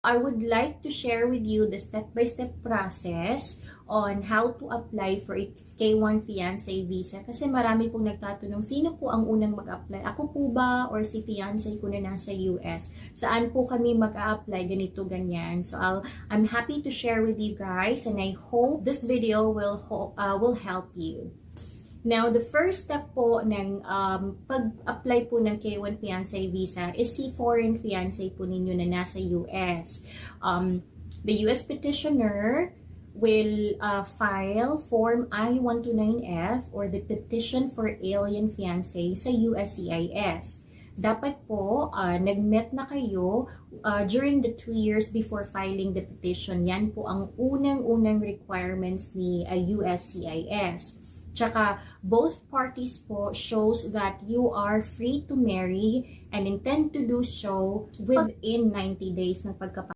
I would like to share with you the step-by-step process on how to apply for a K1 fiancé visa kasi marami pong nagtatanong sino po ang unang mag-apply? Ako po ba or si fiancé ko na nasa US? Saan po kami mag-a-apply? Ganito, ganyan. So I'm happy to share with you guys and I hope this video will help you. Now, the first step po ng pag-apply po ng K1 fiancé visa is si foreign fiancé po ninyo na nasa US. The US petitioner will file Form I-129F or the Petition for Alien Fiancé sa USCIS. Dapat po, nag-met na kayo during the 2 years before filing the petition. Yan po ang unang-unang requirements ni USCIS. Tsaka, both parties po shows that you are free to marry and intend to do so within 90 days ng pagkapasok.